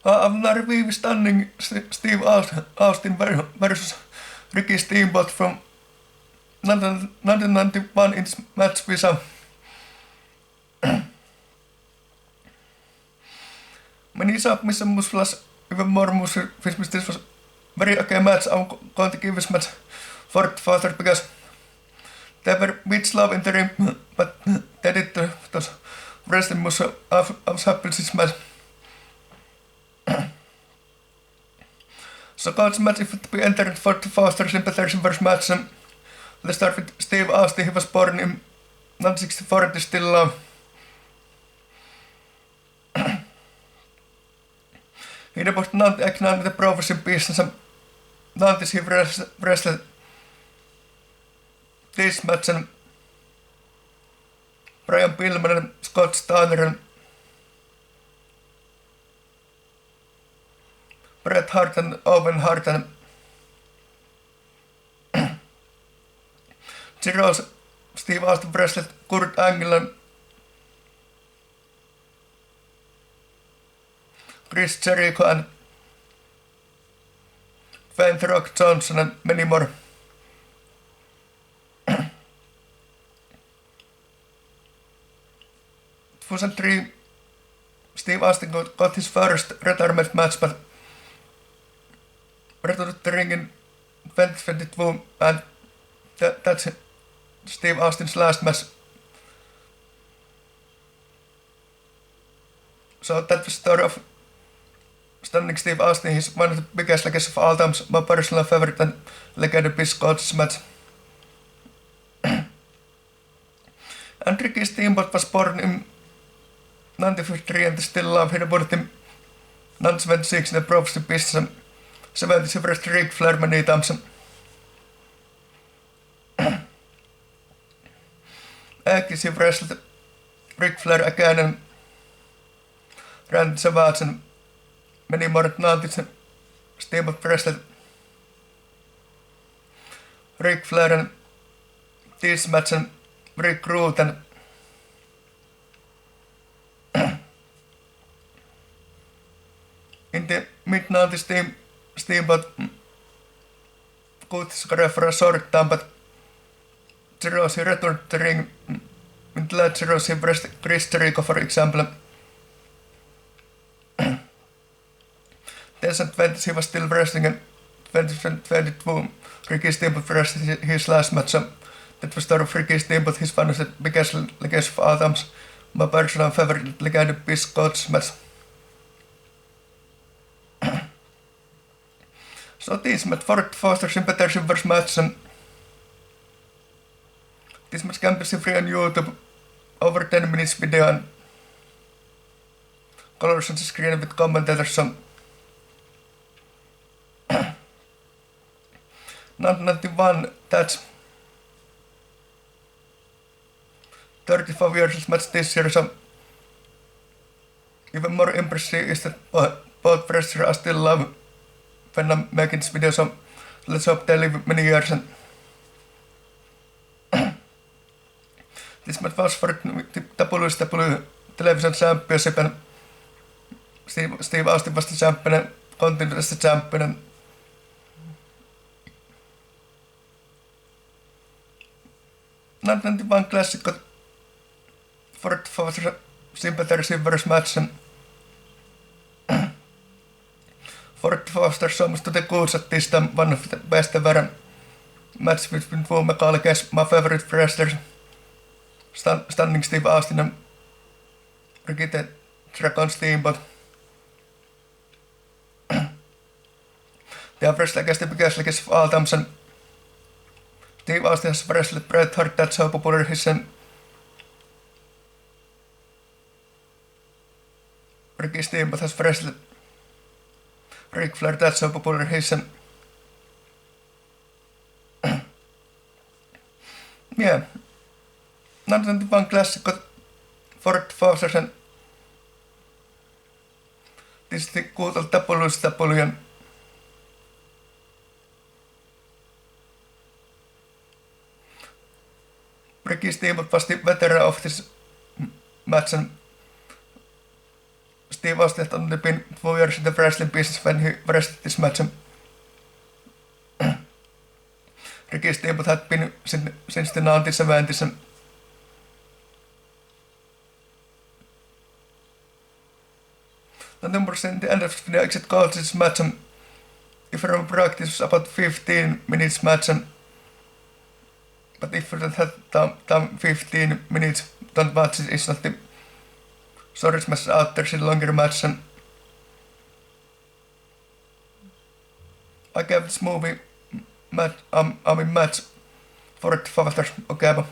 I'm not standing Steve Austin versus Ricky Steamboat from 1991 in match visa. Many submission moves plus even more moves. This was very okay match. I'm going to give this match for faster because they were with love in the ring, but they did those wrestling moves. I was happy with this match. So God's match if it be entered for the faster sympathizing versus match. Let's start with Steve Austin. He was born in 1964 and is still alive. He debuted 1989 with the Profession business and 90s he wrestled this match and Brian Pillman and Scott Steiner and Bret Hart and Owen Hart and Zero's Steve Austin wrestled Kurt Angle and Chris Jericho and Dwayne The Rock Johnson and many more. 2003, Steve Austin got his first retirement match, but returned to the ring in 2022, and that's Steve Austin's last match. So that's the story of Standing Steve Austin. He's one of the biggest legacies of all time, my personal favorite and legendary Big Scott's match. And Ricky Steamboat was born in 1953 and still alive. He debuted in 1976 in the Profession business and 70s he wrestled Ric Flair many times. Actually he wrestled Ric Flair again and Randy Savage and many more at 90s. Steamboat wrestled Ric Flair and this match and Rick Rude and in the mid-90s Steamboat cut his career for a short time, but Zeros he returned to the ring. In the late Zeros he wrestled Chris Jericho, for example. Then in 20s he was still wrestling and 2022 Ricky Steamboat wrestled his last match. So that was the story of Ricky Steamboat. He's one of the biggest legacies of all times. My personal favorite legendary Big Scott's match. So this match for Foster sympathizing versus match and this match can be seen free on YouTube, over 10 minutes video and colors on the screen with commentators. So 1991, that's 35 years match this year, so even more impressive is that both wrestlers are still alive when I'm making this video, so let's hope they live many years. And this match was for the WCW television championship and Steve Austin was the champion and continued as the champion. And '91 Classic got 44 sympathizing versus match and Ford Foster's almost to the goods at this time, one of the best ever match between two McCall guys, my favorite wrestlers, Standing Steve Austin and Ricky the Dragon Steamboat. They have wrestled against the biggest legacy of all times and Steve Austin has wrestled Bret Hart, that's how popular he is, and Ricky Steamboat has wrestled Ric Flair, that's how popular he is, and yeah, 1991 Classic got 4,000 and this is the good old WCW and Ricky Steamboat was the veteran of this match and Steve Austin had only been 4 years in the wrestling business when he wrestled this match. Ricky Steamboat had been since the 1970s. The numbers in the end of the exit called this match, if I remember correctly, it was about 15 minutes match. But if you don't have time 15 minutes, don't watch it, it's not the shortest match out there, it's a longer match. And I gave this movie match 4 out of 5 stars. Okay.